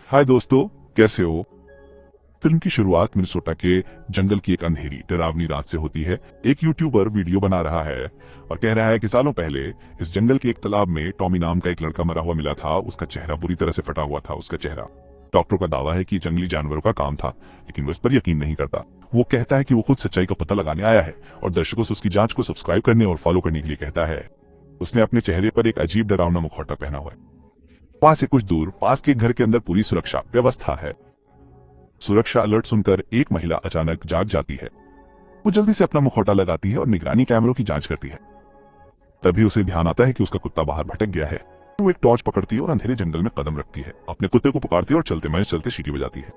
हाय दोस्तों, कैसे हो। फिल्म की शुरुआत मिनेसोटा के जंगल की एक अंधेरी डरावनी रात से होती है। एक यूट्यूबर वीडियो बना रहा है और कह रहा है कि सालों पहले इस जंगल के एक तालाब में टॉमी नाम का एक लड़का मरा हुआ मिला था। उसका चेहरा बुरी तरह से फटा हुआ था। उसका चेहरा डॉक्टरों का दावा है कि जंगली जानवरों का काम था, लेकिन वो इस पर यकीन नहीं करता। वो कहता है कि वो खुद सच्चाई का पता लगाने आया है और दर्शकों से उसकी जांच को सब्सक्राइब करने और फॉलो करने के लिए कहता है। उसने अपने चेहरे पर एक अजीब डरावना मुखौटा पहना हुआ है। वहां से कुछ दूर पास के घर के अंदर पूरी सुरक्षा व्यवस्था है। सुरक्षा अलर्ट सुनकर एक महिला अचानक जाग जाती है। वो जल्दी से अपना मुखौटा लगाती है और निगरानी कैमरों की जांच करती है। तभी उसे ध्यान आता है कि उसका कुत्ता बाहर भटक गया है। वो एक टॉर्च पकड़ती है और अंधेरे जंगल में कदम रखती है। अपने कुत्ते को पुकारती है और चलते सीटी बजाती है।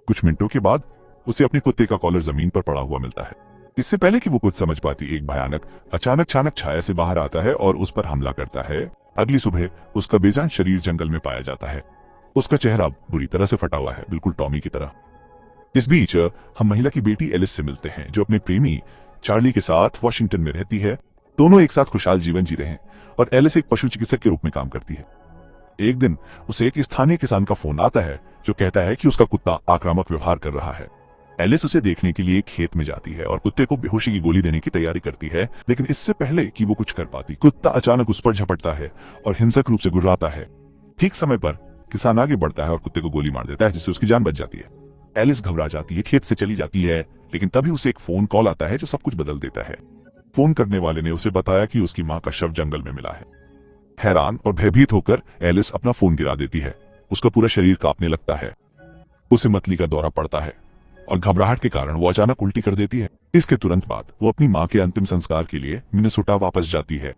कुछ मिनटों के बाद उसे अपने कुत्ते का कॉलर जमीन पर पड़ा हुआ मिलता है। इससे पहले कि वो कुछ समझ पाती, एक भयानक अचानक छाया से बाहर आता है और उस पर हमला करता है। अगली सुबह उसका बेजान शरीर जंगल में पाया जाता है। उसका चेहरा बुरी तरह से फटा हुआ है, बिल्कुल टॉमी की तरह। इस बीच हम महिला की बेटी एलिस से मिलते हैं, जो अपने प्रेमी चार्ली के साथ वॉशिंगटन में रहती है। दोनों एक साथ खुशहाल जीवन जी रहे हैं और एलिस एक पशु चिकित्सक के रूप में काम करती है। एक दिन उसे एक स्थानीय किसान का फोन आता है, जो कहता है कि उसका कुत्ता आक्रामक व्यवहार कर रहा है। एलिस उसे देखने के लिए खेत में जाती है और कुत्ते को बेहोशी की गोली देने की तैयारी करती है, लेकिन इससे पहले कि वो कुछ कर पाती, कुत्ता अचानक उस पर झपटता है और हिंसक रूप से गुर्राता है। ठीक समय पर किसान आगे बढ़ता है और कुत्ते को गोली मार देता है, जिससे उसकी जान बच जाती है। एलिस घबरा जाती है, खेत से चली जाती है, लेकिन तभी उसे एक फोन कॉल आता है जो सब कुछ बदल देता है। फोन करने वाले ने उसे बताया कि उसकी मां का शव जंगल में मिला है। हैरान और भयभीत होकर एलिस अपना फोन गिरा देती है। उसका पूरा शरीर कांपने लगता है। उसे मतली का दौरा पड़ता है और घबराहट के कारण वो अचानक उल्टी कर देती है। इसके तुरंत बाद वो अपनी मां के अंतिम संस्कार के लिए मिनेसोटा वापस जाती है।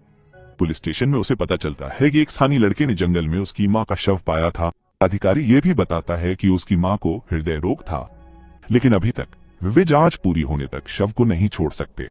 पुलिस स्टेशन में उसे पता चलता है कि एक स्थानीय लड़के ने जंगल में उसकी मां का शव पाया था। अधिकारी ये भी बताता है कि उसकी मां को हृदय रोग था, लेकिन अभी तक वे जांच पूरी होने तक शव को नहीं छोड़ सकते।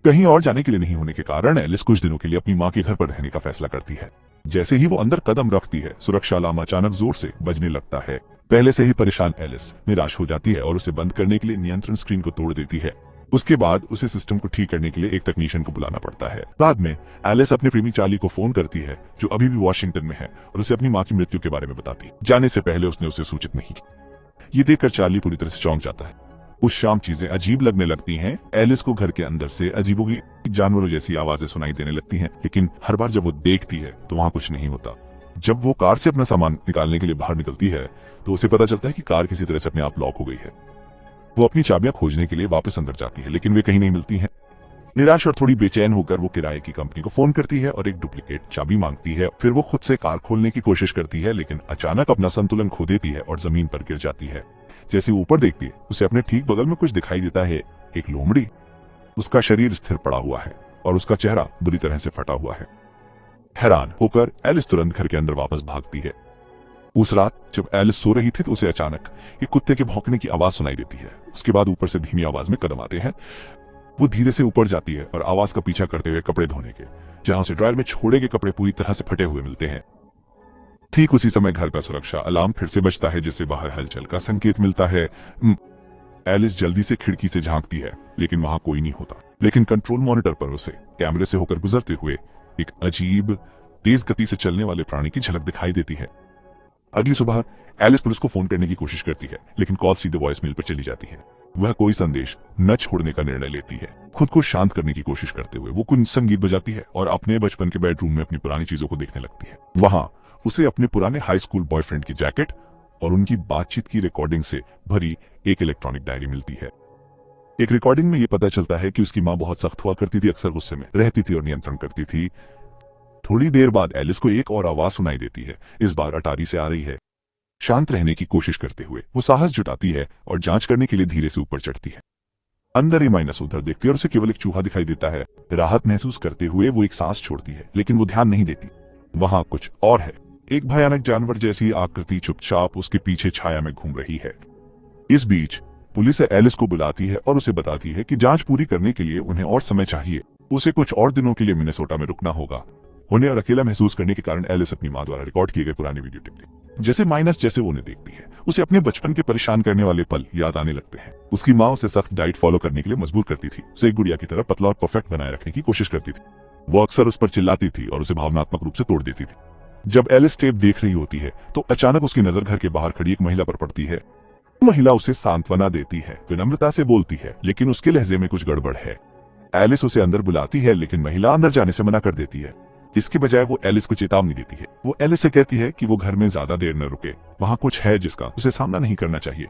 कहीं और जाने के लिए नहीं होने के कारण एलिस कुछ दिनों के लिए अपनी मां के घर पर रहने का फैसला करती है। जैसे ही वो अंदर कदम रखती है, सुरक्षा अलार्म अचानक जोर से बजने लगता है। पहले से ही परेशान एलिस निराश हो जाती है और उसे बंद करने के लिए नियंत्रण स्क्रीन को तोड़ देती है। उसके बाद उसे सिस्टम को ठीक करने के लिए एक तकनीशियन को बुलाना पड़ता है। बाद में एलिस अपने प्रेमी चार्ली को फोन करती है, जो अभी भी वॉशिंगटन में है, और उसे अपनी मां की मृत्यु के बारे में बताती। जाने से पहले उसने उसे सूचित नहीं किया। ये देखकर चार्ली पूरी तरह से चौंक जाता है। उस शाम चीजें अजीब लगने लगती हैं। एलिस को घर के अंदर से अजीबोगरीब जानवरों जैसी आवाजें सुनाई देने लगती हैं, लेकिन हर बार जब वो देखती है तो वहां कुछ नहीं होता। जब वो कार से अपना सामान निकालने के लिए बाहर निकलती है तो उसे पता चलता है कि कार किसी तरह से अपने आप लॉक हो गई है। वो अपनी चाबियां खोजने के लिए वापस अंदर जाती है, लेकिन वे कहीं नहीं मिलती हैं। निराश और थोड़ी बेचैन होकर वो किराए की कंपनी को फोन करती है और एक डुप्लीकेट चाबी मांगती है। फिर वो खुद से कार खोलने की कोशिश करती है, लेकिन अचानक अपना संतुलन खो देती है और जमीन पर गिर जाती है। जैसे ऊपर देखती है, उसे अपने ठीक बगल में कुछ दिखाई देता है, एक लोमड़ी। उसका शरीर स्थिर पड़ा हुआ है और उसका चेहरा बुरी तरह से फटा हुआ है। हैरान होकर एलिस तुरंत घर के अंदर वापस भागती है। उस रात जब एलिस सो रही थी तो उसे अचानक एक कुत्ते के भौंकने की आवाज सुनाई देती है। उसके बाद ऊपर से धीमी आवाज में कदम आते हैं। वो धीरे से ऊपर जाती है और आवाज का पीछा करते हुए कपड़े धोने के, जहां उसे ड्रायर में छोड़े गए कपड़े पूरी तरह से फटे हुए मिलते हैं। ठीक उसी समय घर का सुरक्षा अलार्म फिर से बजता है, जिससे बाहर हलचल का संकेत मिलता है। एलिस जल्दी से खिड़की से झांकती है, लेकिन वहां कोई नहीं होता। लेकिन कंट्रोल मॉनिटर पर उसे कैमरे से होकर गुजरते हुए एक अजीब तेज गति से चलने वाले प्राणी की झलक दिखाई देती है। अगली सुबह एलिस पुलिस को फोन करने की कोशिश करती है, लेकिन कॉल सीधे वॉइसमेल पर चली जाती है। वह कोई संदेश न छोड़ने का निर्णय लेती है। खुद को शांत करने की कोशिश करते हुए वो कुछ संगीत बजाती है और अपने बचपन के बेडरूम में अपनी पुरानी चीजों को देखने लगती है। वहां उसे अपने पुराने हाई स्कूल बॉयफ्रेंड की जैकेट और उनकी बातचीत की रिकॉर्डिंग से भरी एक इलेक्ट्रॉनिक डायरी मिलती है। एक रिकॉर्डिंग में यह पता चलता है कि उसकी मां बहुत सख्त हुआ करती थी, अक्सर गुस्से में रहती थी और नियंत्रण करती थी। थोड़ी देर बाद एलिस को एक और आवाज सुनाई देती है। इस बार अटारी से आ रही है। शांत रहने की कोशिश करते हुए वो साहस जुटाती है और जांच करने के लिए धीरे से ऊपर चढ़ती है। अंदर ही माइनस उधर देखती है और उसे केवल एक चूहा दिखाई देता है। राहत महसूस करते हुए वो एक सांस छोड़ती है, लेकिन वो ध्यान नहीं देती। वहां कुछ और है। एक भयानक जानवर जैसी आकृति चुपचाप उसके पीछे छाया में घूम रही है। इस बीच पुलिस एलिस को बुलाती है और उसे बताती है कि जांच पूरी करने के लिए उन्हें और समय चाहिए। उसे कुछ और दिनों के लिए मिनेसोटा में रुकना होगा। उन्हें और अकेला महसूस करने के कारण एलिस अपनी मां द्वारा रिकॉर्ड किए गए पुराने वीडियो टेप जैसे वो उन्हें देखती है, उसे अपने बचपन के परेशान करने वाले पल याद आने लगते हैं। उसकी मां उसे सख्त डाइट फॉलो करने के लिए मजबूर करती थी, उसे एक गुड़िया की तरह पतला और परफेक्ट बनाए रखने की कोशिश करती थी। वो अक्सर उस पर चिल्लाती थी और उसे भावनात्मक रूप से तोड़ देती थी। जब एलिस टेप देख रही होती है तो अचानक उसकी नजर घर के बाहर खड़ी एक महिला पर पड़ती है। महिला उसे सांत्वना देती है, विनम्रता से बोलती है, लेकिन उसके लहजे में कुछ गड़बड़ है। एलिस उसे अंदर बुलाती है, लेकिन महिला अंदर जाने से मना कर देती है। इसके बजाय वो एलिस को चेतावनी देती है। वो एलिस से कहती है कि वो घर में ज्यादा देर न रुके, वहां कुछ है जिसका उसे सामना नहीं करना चाहिए।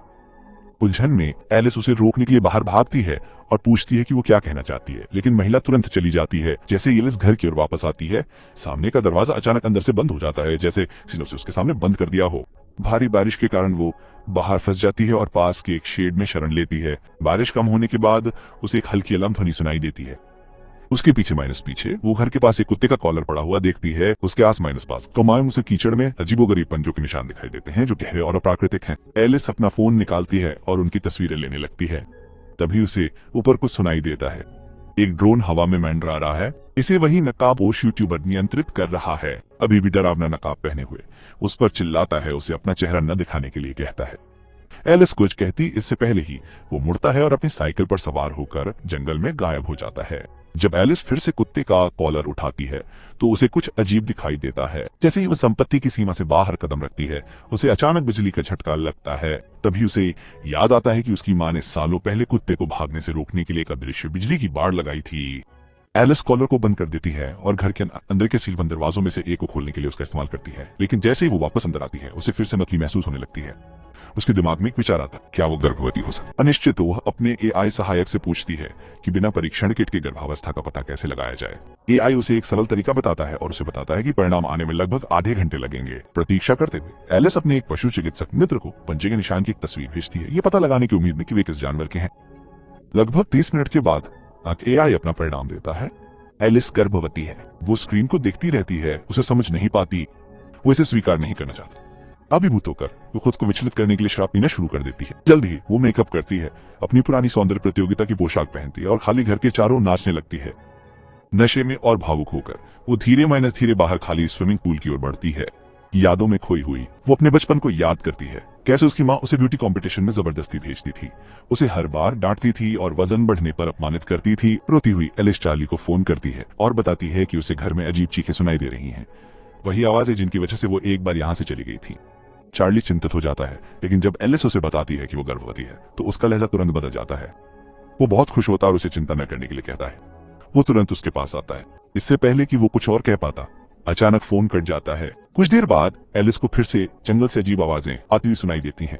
उलझन में एलिस उसे रोकने के लिए बाहर भागती है और पूछती है कि वो क्या कहना चाहती है, लेकिन महिला तुरंत चली जाती है। जैसे एलिस घर की ओर वापस आती है, सामने का दरवाजा अचानक अंदर से बंद हो जाता है, जैसे किसी ने उसे उसके सामने बंद कर दिया हो। भारी बारिश के कारण वो बाहर फंस जाती है और पास के एक शेड में शरण लेती है। बारिश कम होने के बाद उसे एक हल्की अलार्म ध्वनि सुनाई देती है। उसके पीछे वो घर के पास एक कुत्ते का कॉलर पड़ा हुआ देखती है। उसके पास कमायम उसे कीचड़ में अजीबोगरीब पंजों के निशान दिखाई देते हैं, जो गहरे और अप्राकृतिक हैं। एलिस अपना फोन निकालती है और उनकी तस्वीरें लेने लगती है। तभी उसे ऊपर कुछ सुनाई देता है। एक ड्रोन हवा में मंडरा रहा है। इसे वही नकाबपोश यूट्यूबर नियंत्रित कर रहा है। अभी भी डरावना नकाब पहने हुए उस पर चिल्लाता है, उसे अपना चेहरा न दिखाने के लिए कहता है। एलिस कुछ कहती इससे पहले ही वो मुड़ता है और अपनी साइकिल पर सवार होकर जंगल में गायब हो जाता है। जब एलिस फिर से कुत्ते का कॉलर उठाती है तो उसे कुछ अजीब दिखाई देता है। जैसे ही वो संपत्ति की सीमा से बाहर कदम रखती है, उसे अचानक बिजली का झटका लगता है। तभी उसे याद आता है कि उसकी माँ ने सालों पहले कुत्ते को भागने से रोकने के लिए एक अदृश्य बिजली की बाड़ लगाई थी। एलिस कॉलर को बंद कर देती है और घर के अंदर के सीलबंद दरवाजों में से एक को खोलने के लिए उसका इस्तेमाल करती है, लेकिन जैसे ही वो वापस अंदर आती है, उसे फिर से मतली महसूस होने लगती है। उसके दिमाग में एक विचार आता, क्या वो गर्भवती हो सकती? अनिश्चित वह अपने एआई सहायक से पूछती है कि बिना परीक्षण किट के गर्भावस्था का पता कैसे लगाया जाए। एआई उसे एक सरल तरीका बताता है और उसे बताता है कि परिणाम आने में लगभग आधे घंटे लगेंगे। प्रतीक्षा करते हुए एलिस अपने एक पशु चिकित्सक मित्र को पंजे के निशान की एक तस्वीर भेजती है, ये पता लगाने की उम्मीद में कि वे किस जानवर के हैं। लगभग 30 मिनट के बाद एआई अपना परिणाम देता है। एलिस गर्भवती है। वो स्क्रीन को देखती रहती है, उसे समझ नहीं पाती। वो इसे स्वीकार नहीं करना चाहती। अभिभूत होकर वो खुद को विचलित करने के लिए शराब पीना शुरू कर देती है। जल्द ही वो मेकअप करती है, अपनी पुरानी सौंदर्य प्रतियोगिता की पोशाक पहनती है और खाली घर के चारों नाचने लगती है। नशे में और भावुक होकर वो धीरे बाहर खाली स्विमिंग पूल की ओर बढ़ती है। यादों में खोई हुई वो अपने बचपन को याद करती है, कैसे उसकी माँ उसे ब्यूटी कंपटीशन में जबरदस्ती भेजती थी, उसे हर बार डांटती थी और वजन बढ़ने पर अपमानित करती थी। रोती हुई एलिस चार्ली को फोन करती है और बताती है कि उसे घर में अजीब चीखें सुनाई दे रही हैं, वही आवाजें जिनकी वजह से वो एक बार यहाँ से चली गई थी। चार्ली चिंतित हो जाता है, लेकिन जब एलिस उसे बताती है कि वो गर्भवती है तो उसका लहजा तुरंत बदल जाता है। वो बहुत खुश होता है और उसे चिंता न करने के लिए कहता है। वो तुरंत उसके पास आता है। इससे पहले कि वो कुछ और कह पाता, अचानक फोन कट जाता है। कुछ देर बाद एलिस को फिर से जंगल से अजीब आवाजें आती हुई सुनाई देती हैं।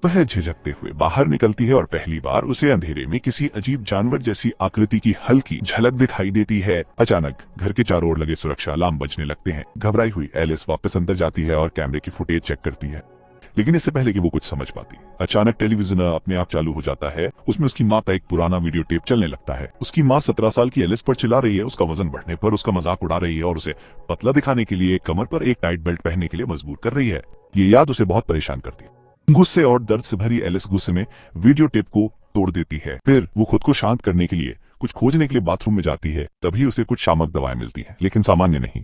वह झिझकते हुए बाहर निकलती है और पहली बार उसे अंधेरे में किसी अजीब जानवर जैसी आकृति की हल्की झलक दिखाई देती है। अचानक घर के चारों ओर लगे सुरक्षा अलार्म बजने लगते हैं। घबराई हुई एलिस वापस अंदर जाती है और कैमरे की फुटेज चेक करती है, लेकिन इससे पहले कि वो कुछ समझ पाती, अचानक टेलीविजन अपने आप चालू हो जाता है। उसमें उसकी माँ का एक पुराना वीडियो टेप चलने लगता है। उसकी माँ 17 साल की एलिस पर चिल्ला रही है, उसका वजन बढ़ने पर उसका मजाक उड़ा रही है और उसे पतला दिखाने के लिए कमर पर एक टाइट बेल्ट पहनने के लिए मजबूर कर रही है। ये याद उसे बहुत परेशान करती है। गुस्से और दर्द से भरी एलिस गुस्से में वीडियो टेप को तोड़ देती है। फिर वो खुद को शांत करने के लिए कुछ खोजने के लिए बाथरूम में जाती है। तभी उसे कुछ शामक दवाएं मिलती हैं, लेकिन सामान्य नहीं।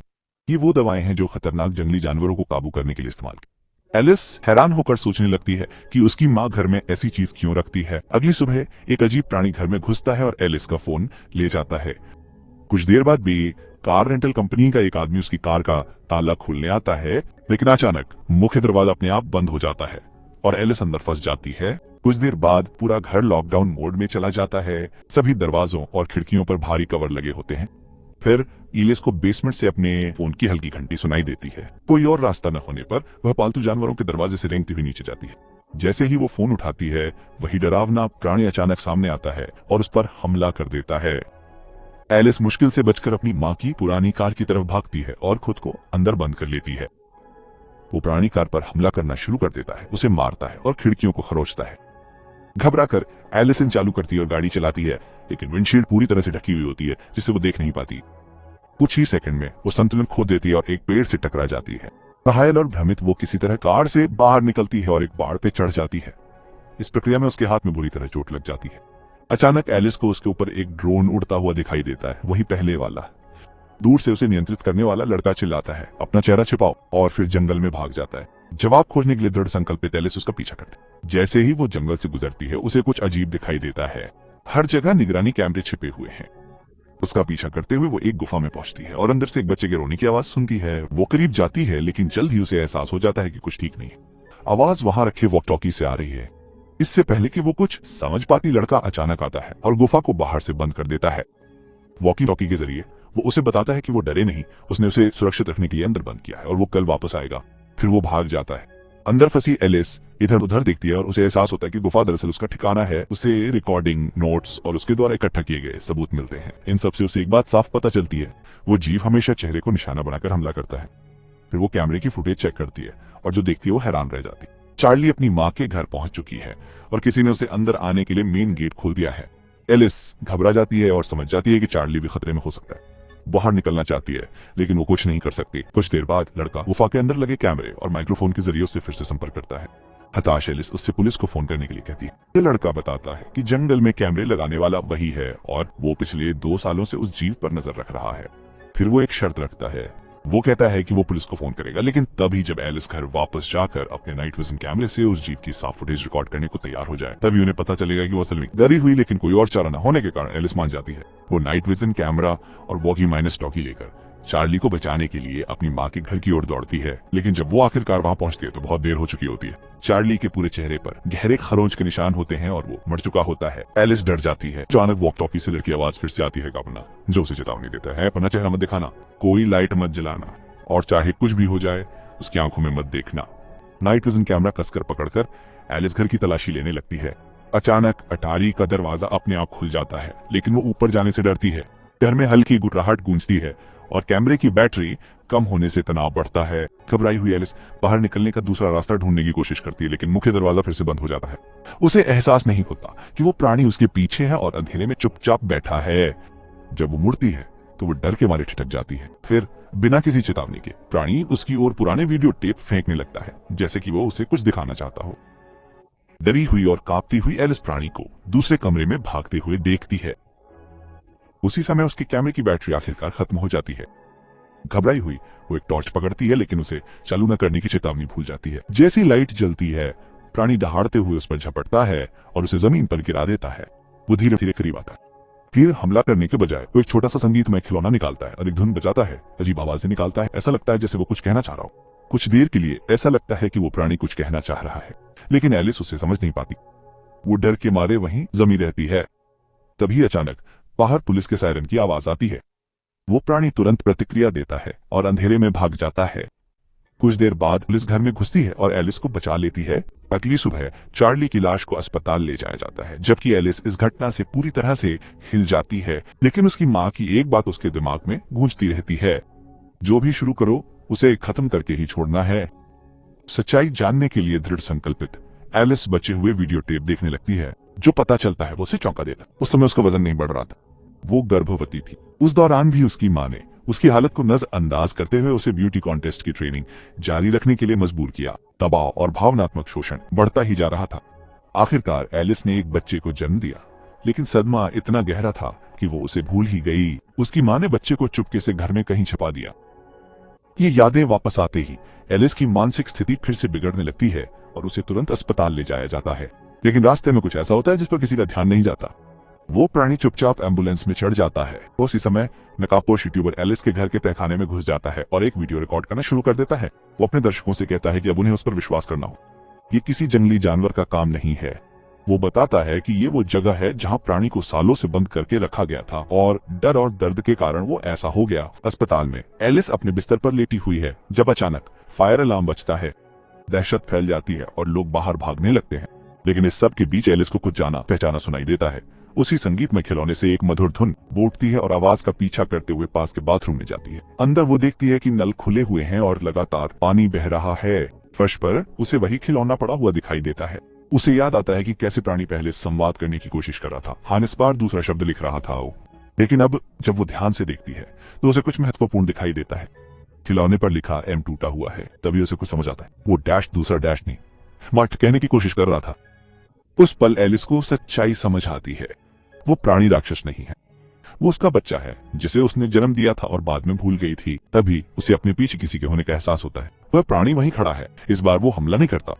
ये वो दवाएं हैं जो खतरनाक जंगली जानवरों को काबू करने के लिए इस्तेमाल की। एलिस हैरान होकर सोचने लगती है कि उसकी माँ घर में ऐसी चीज क्यों रखती है। अगली सुबह एक अजीब प्राणी घर में घुसता है और एलिस का फोन ले जाता है। कुछ देर बाद भी कार रेंटल कंपनी का एक आदमी उसकी कार का ताला खोलने आता है, लेकिन अचानक मुख्य दरवाजा अपने आप बंद हो जाता है और एलिस अंदर फंस जाती है। कुछ देर बाद पूरा घर लॉकडाउन मोड में चला जाता है। सभी दरवाजों और खिड़कियों पर भारी कवर लगे होते हैं। फिर एलिस को बेसमेंट से अपने फोन की हल्की घंटी सुनाई देती है। कोई और रास्ता न होने पर वह पालतू जानवरों के दरवाजे से रेंगती हुई नीचे जाती है। जैसे ही वो फोन उठाती है, वही डरावना प्राणी अचानक सामने आता है और उस पर हमला कर देता है। एलिस मुश्किल से बचकर अपनी माँ की पुरानी कार की तरफ भागती है और खुद को अंदर बंद कर लेती है। वो प्राणी कार पर हमला करना शुरू कर देता है, उसे मारता है और खिड़कियों को खरोचता है। घबराकर एलिस चालू करती है और गाड़ी चलाती है, लेकिन विंडशील्ड पूरी तरह से ढकी हुई होती है, जिससे वो देख नहीं पाती। कुछ ही सेकंड में वो संतुलन खो देती है और एक पेड़ से टकरा जाती है। घायल और भ्रमित वो किसी तरह कार से बाहर निकलती है और एक पहाड़ पे चढ़ जाती है। इस प्रक्रिया में उसके हाथ में बुरी तरह चोट लग जाती है। अचानक एलिस को उसके ऊपर एक ड्रोन उड़ता हुआ दिखाई देता है, वही पहले वाला। दूर से उसे नियंत्रित करने वाला लड़का चिल्लाता है, अपना चेहरा छिपाओ, और फिर जंगल में भाग जाता है। जवाब खोजने के लिए दृढ़ संकल्पित एलिस उसका पीछा करती है। जैसे ही वो जंगल से गुजरती है, उसे कुछ अजीब दिखाई देता है। हर जगह निगरानी कैमरे छिपे हुए हैं। उसका पीछा करते हुए वो एक गुफा में पहुंचती है और अंदर से एक बच्चे के रोने की आवाज सुनती है। वो करीब जाती है लेकिन जल्द ही उसे एहसास हो जाता है कि कुछ ठीक नहीं है। आवाज वहां रखे वॉक टॉकी से आ रही है। इससे पहले कि वो कुछ समझ पाती, लड़का अचानक आता है और गुफा को बाहर से बंद कर देता है। वॉकी टॉकी के जरिए वो उसे बताता है कि वो डरे नहीं, उसने उसे सुरक्षित रखने के लिए अंदर बंद किया है और वो कल वापस आएगा। फिर वो भाग जाता है। अंदर फंसी एलिस इधर उधर देखती है और उसे एहसास होता है कि गुफा दरअसल उसका ठिकाना है। उसे रिकॉर्डिंग, नोट्स और उसके द्वारा इकट्ठा किए गए सबूत मिलते हैं। इन सब से उसे एक बात साफ पता चलती है, वो जीव हमेशा चेहरे को निशाना बनाकर हमला करता है। फिर वो कैमरे की फुटेज चेक करती है और जो देखती है वो हैरान रह जाती है। चार्ली अपनी माँ के घर पहुंच चुकी है और किसी ने उसे अंदर आने के लिए मेन गेट खोल दिया है। एलिस घबरा जाती है और समझ जाती है कि चार्ली भी खतरे में हो सकता है। बाहर निकलना चाहती है लेकिन वो कुछ नहीं कर सकती। कुछ देर बाद लड़का गुफा के अंदर लगे कैमरे और माइक्रोफोन के जरिए उससे फिर से संपर्क करता है। हताश एलिस उससे पुलिस को फोन करने के लिए कहती है। ये लड़का बताता है कि जंगल में कैमरे लगाने वाला वही है और वो पिछले 2 सालों से उस जीव पर नजर रख रहा है। फिर वो एक शर्त रखता है। वो कहता है कि वो पुलिस को फोन करेगा, लेकिन तभी जब एलिस घर वापस जाकर अपने नाइट विजन कैमरे से उस जीव की साफ फुटेज रिकॉर्ड करने को तैयार हो जाए, तभी उन्हें पता चलेगा कि वो असल में डरी हुई, लेकिन कोई और चारा न होने के कारण एलिस मान जाती है। वो नाइट विजन कैमरा और वॉकी माइनस टॉकी लेकर चार्ली को बचाने के लिए अपनी माँ के घर की ओर दौड़ती है। लेकिन जब वो आखिरकार वहां पहुंचती है तो बहुत देर हो चुकी होती है। चार्ली के पूरे चेहरे पर गहरे खरोंच के निशान होते हैं और वो मर चुका होता है। एलिस डर जाती है। अचानक वॉक टॉकी से लड़की आवाज फिर से आती है कांपना, जो उसे चेतावनी देता है, अपना चेहरा मत दिखाना, कोई लाइट मत जलाना और चाहे कुछ भी हो जाए उसकी आंखों में मत देखना। नाइट विजन कैमरा कसकर पकड़कर एलिस घर की तलाशी लेने लगती है। अचानक अटारी का दरवाजा अपने आप खुल जाता है, लेकिन वो ऊपर जाने से डरती है। घर में हल्की गुर्राहट गूंजती है और कैमरे की बैटरी कम होने से तनाव बढ़ता है। घबराई हुई एलिस बाहर निकलने का दूसरा रास्ता ढूंढने की कोशिश करती है, लेकिन मुख्य दरवाजा फिर से बंद हो जाता है। उसे एहसास नहीं होता कि वो प्राणी उसके पीछे है और अंधेरे में चुपचाप बैठा है। जब वो मुड़ती है तो वो डर के मारे ठिठक जाती है। फिर बिना किसी चेतावनी के प्राणी उसकी ओर पुराने वीडियो टेप फेंकने लगता है, जैसे कि वो उसे कुछ दिखाना चाहता हो। डरी हुई और कांपती हुई एलिस प्राणी को दूसरे कमरे में भागते हुए देखती है। उसी समय उसके कैमरे की बैटरी आखिरकार खत्म हो जाती है। घबराई हुई वो एक टॉर्च पकड़ती है, लेकिन उसे चालू न करने की चेतावनी भूल जाती है। जैसी लाइट जलती है, प्राणी दहाड़ते हुए उस पर झपटता है और उसे जमीन पर गिरा देता है। वो धीरे धीरे करीब आता है। फिर हमला करने के बजाय वो एक छोटा सा संगीतमय खिलौना निकालता है और एक धुन बजाता है। अजीब आवाजें निकालता है, ऐसा लगता है जैसे वो कुछ कहना चाह रहा हो। कुछ देर के लिए ऐसा लगता है कि वो प्राणी कुछ कहना चाह रहा है, लेकिन एलिस उसे समझ नहीं पाती। वो डर के मारे वहीं जमी रहती है। तभी अचानक बाहर पुलिस के सायरन की आवाज आती है। वो प्राणी तुरंत प्रतिक्रिया देता है और अंधेरे में भाग जाता है। कुछ देर बाद पुलिस घर में घुसती है और एलिस को बचा लेती है। अगली सुबह चार्ली की लाश को अस्पताल ले जाया जाता है, जबकि एलिस इस घटना से पूरी तरह से हिल जाती है। लेकिन उसकी माँ की एक बात उसके दिमाग में गूंजती रहती है, जो भी शुरू करो उसे खत्म करके ही छोड़ना है। सच्चाई जानने के लिए दृढ़ संकल्पित एलिस बचे हुए वीडियो टेप देखने लगती है। जो पता चलता है वो उसे चौंका देता। उस समय उसका वजन नहीं बढ़ रहा था, वो गर्भवती थी। उस दौरान भी उसकी माँ ने उसकी हालत को नजरअंदाज करते हुए उसे ब्यूटी कॉन्टेस्ट की ट्रेनिंग जारी रखने के लिए मजबूर किया। दबाव और भावनात्मक शोषण बढ़ता ही जा रहा था। आखिरकार एलिस ने एक बच्चे को जन्म दिया, लेकिन सदमा इतना गहरा था कि वो उसे भूल ही गई। उसकी माँ ने बच्चे को चुपके से घर में कहीं छिपा दिया। ये यादें वापस आते ही एलिस की मानसिक स्थिति फिर से बिगड़ने लगती है और उसे तुरंत अस्पताल ले जाया जाता है। लेकिन रास्ते में कुछ ऐसा होता है जिस पर किसी का ध्यान नहीं जाता। वो प्राणी चुपचाप एम्बुलेंस में चढ़ जाता है। उसी समय नकाबपोश यूट्यूबर एलिस के घर के तहखाने में घुस जाता है और एक वीडियो रिकॉर्ड करना शुरू कर देता है। वो अपने दर्शकों से कहता है कि अब उन्हें उस पर विश्वास करना हो। ये किसी जंगली जानवर का काम नहीं है। वो बताता है कि ये वो जगह है जहाँ प्राणी को सालों से बंद करके रखा गया था और डर और दर्द के कारण वो ऐसा हो गया। अस्पताल में एलिस अपने बिस्तर पर लेटी हुई है जब अचानक फायर अलार्म बजता है। दहशत फैल जाती है और लोग बाहर भागने लगते हैं। लेकिन इस सब के बीच एलिस को कुछ जाना पहचाना सुनाई देता है। उसी संगीत में खिलौने से एक मधुर धुन बोलती है और आवाज का पीछा करते हुए पास के बाथरूम में जाती है। अंदर वो देखती है कि नल खुले हुए हैं और लगातार पानी बह रहा है। फर्श पर उसे वही खिलौना पड़ा हुआ दिखाई देता है। उसे याद आता है कि कैसे प्राणी पहले संवाद करने की कोशिश कर रहा था। हानिस बार दूसरा शब्द लिख रहा था वो। लेकिन अब जब वो ध्यान से देखती है तो उसे कुछ महत्वपूर्ण दिखाई देता है। खिलौने पर लिखा एम टूटा हुआ है। तभी उसे कुछ समझ आता है। वो डैश दूसरा डैश नहीं, मट कहने की कोशिश कर रहा था। उस पल एलिस को सच्चाई समझ आती है। वो प्राणी राक्षस नहीं है, वो उसका बच्चा है जिसे उसने जन्म दिया था और बाद में भूल गई थी। तभी उसे अपने पीछे किसी के होने का एहसास होता है। वह प्राणी वहीं खड़ा है। इस बार वो हमला नहीं करता,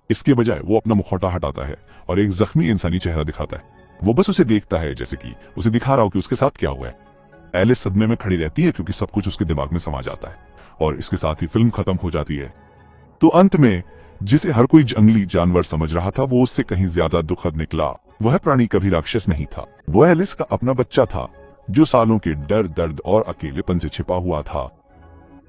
इसके बजाय वो अपना मुखौटा हटाता है और एक जख्मी इंसानी चेहरा दिखाता है। वो बस उसे देखता है जैसे कि उसे दिखा रहा हो कि उसके साथ क्या हुआ है। एलिस सदमे में खड़ी रहती है क्योंकि सब कुछ उसके दिमाग में समा जाता है और इसके साथ ही फिल्म खत्म हो जाती है। तो अंत में जिसे हर कोई जंगली जानवर समझ रहा था वो उससे कहीं ज्यादा दुखद निकला। वह प्राणी कभी राक्षस नहीं था, वह एलिस का अपना बच्चा था जो सालों के डर, दर्द और अकेलेपन से छिपा हुआ था।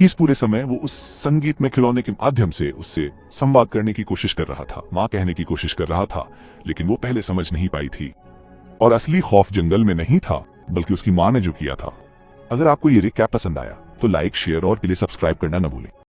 इस पूरे समय वो उस संगीत में खिलौने के माध्यम से उससे संवाद करने की कोशिश कर रहा था, माँ कहने की कोशिश कर रहा था, लेकिन वो पहले समझ नहीं पाई थी। और असली खौफ जंगल में नहीं था बल्कि उसकी माँ ने जो किया था। अगर आपको ये रिकैप पसंद आया तो लाइक, शेयर और प्लीज सब्सक्राइब करना न भूलें।